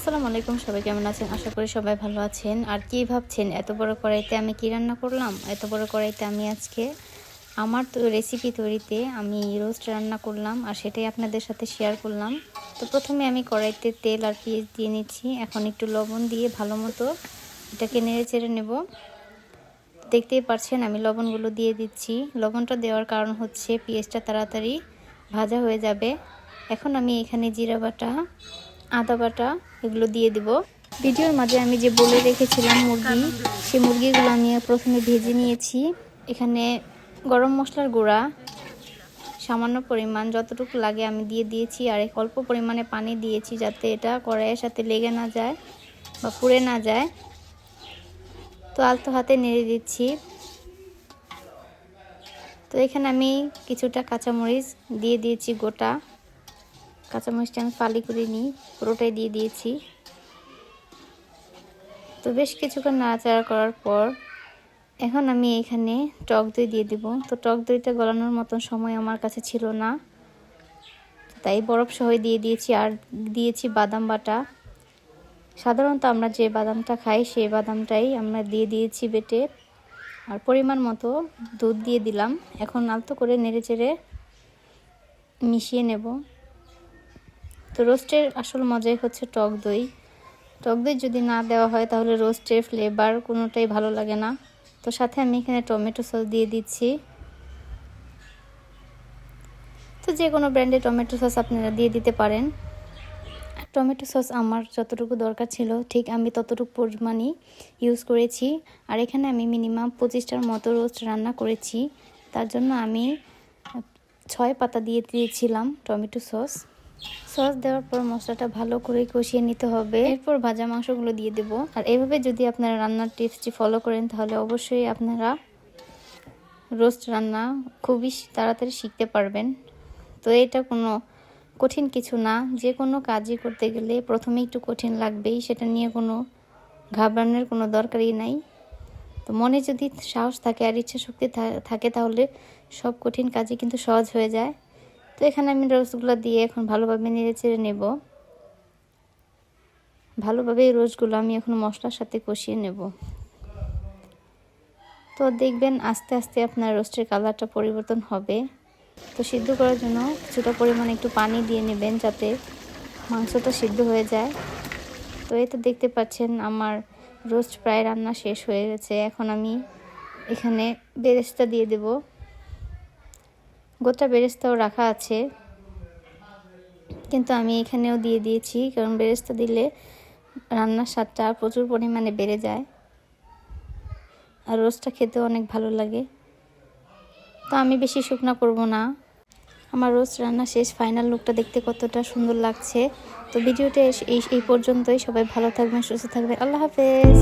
আসসালামু আলাইকুম, সবাই কেমন আছেন? আশা করি সবাই ভালো আছেন। আর কি ভাবছেন এত বড় কড়াইতে আমি কি রান্না করলাম? এত বড় কড়াইতে আমি আজকে আমার তো রেসিপি তৈরিতে আমি রোস্ট রান্না করলাম, আর সেটাই আপনাদের সাথে শেয়ার করলাম। তো প্রথমে আমি কড়াইতে তেল আর পেঁয়াজ দিয়ে নিচ্ছি। এখন একটু লবণ দিয়ে ভালো মতো এটাকে নেড়ে চেড়ে নেব। দেখতেই পাচ্ছেন আমি লবণগুলো দিয়ে দিচ্ছি। লবণটা দেওয়ার কারণ হচ্ছে পেঁয়াজটা তাড়াতাড়ি ভাজা হয়ে যাবে। এখন আমি এখানে জিরা বাটা, আদা বাটা এগুলো দিয়ে দিব। ভিডিওর মাঝে আমি যে বলে রেখেছিলাম মুরগি, সেই মুরগিগুলো আমি প্রথমে ভেজে নিয়েছি। এখানে গরম মশলার গুঁড়া সামান্য পরিমাণ যতটুকু লাগে আমি দিয়ে দিয়েছি, আর অল্প পরিমাণে পানি দিয়েছি যাতে এটা কড়াইয়ের সাথে লেগে না যায় বা পুড়ে না যায়। তো আলতো হাতে নেড়ে দিচ্ছি। তো এখানে আমি কিছুটা কাঁচামরিচ দিয়ে দিয়েছি, গোটা কাঁচামরিচটা আমি ফালি করে নিই, পুরোটাই দিয়ে দিয়েছি। তো বেশ কিছুক্ষণ নাড়াচাড়া করার পর এখন আমি এখানে টক দই দিয়ে দিব। তো টক দইটা গলানোর মতন সময় আমার কাছে ছিল না, তাই বরফ সহ দিয়ে দিয়েছি। আর দিয়েছি বাদাম বাটা। সাধারণত আমরা যে বাদামটা খাই সেই বাদামটাই আমরা দিয়ে দিয়েছি বেটে। আর পরিমাণ মতো দুধ দিয়ে দিলাম। এখন আলতো করে নেড়েচেড়ে মিশিয়ে নেব। তো রোস্টের আসল মজাই হচ্ছে টক দই। টক দই যদি না দেওয়া হয় তাহলে রোস্টের ফ্লেভার কোনোটাই ভালো লাগে না। তো সাথে আমি এখানে টমেটো সস দিয়ে দিচ্ছি। তো যে কোনো ব্র্যান্ডের টমেটো সস আপনারা দিয়ে দিতে পারেন। টমেটো সস আমার যতটুকু দরকার ছিল ঠিক আমি ততটুকু পরিমাণই ইউজ করেছি। আর এখানে আমি মিনিমাম 25টার মতো রোস্ট রান্না করেছি, তার জন্য আমি 6 পাতা দিয়ে দিয়েছিলাম টমেটো সস দেওয়ার পর মশলাটা ভালো করে কষিয়ে নিতে হবে। এরপর ভাজা মাংসগুলো দিয়ে দেব। আর এভাবে যদি আপনারা রান্নার টিপসটি ফলো করেন তাহলে অবশ্যই আপনারা রোস্ট রান্না খুবই তাড়াতাড়ি শিখতে পারবেন। তো এটা কোনো কঠিন কিছু না, যে কোনো কাজই করতে গেলে প্রথমে একটু কঠিন লাগবেই, সেটা নিয়ে কোনো ঘাবড়ানোর কোনো দরকারই নাই। তো মনে যদি সাহস থাকে আর ইচ্ছা শক্তি থাকে তাহলে সব কঠিন কাজই কিন্তু সহজ হয়ে যায়। তো এখানে আমি রোস্টগুলো দিয়ে এখন ভালোভাবে নেড়ে চেড়ে নেব। ভালোভাবে এই রোস্টগুলো আমি এখন মশলার সাথে কষিয়ে নেব। তো দেখবেন আস্তে আস্তে আপনার রোস্টের কালারটা পরিবর্তন হবে। তো সিদ্ধ করার জন্য কিছুটা পরিমাণে একটু পানি দিয়ে নেবেন যাতে মাংসটা সিদ্ধ হয়ে যায়। তো এই তো দেখতে পাচ্ছেন আমার রোস্ট প্রায় রান্না শেষ হয়ে গেছে। এখন আমি এখানে বেরেস্তা দিয়ে দেব। গোটা বেরেস্তাও রাখা আছে, কিন্তু আমি এখানেও দিয়ে দিয়েছি, কারণ বেরেস্তা দিলে রান্নার স্বাদটা প্রচুর পরিমাণে বেড়ে যায় আর রোস্টটা খেতেও অনেক ভালো লাগে। তো আমি বেশি শুকনা করব না। আমার রোস্ট রান্না শেষ, ফাইনাল লুকটা দেখতে কতটা সুন্দর লাগছে। তো ভিডিওটা এই পর্যন্তই। সবাই ভালো থাকবেন, সুস্থ থাকবেন। আল্লাহ হাফেজ।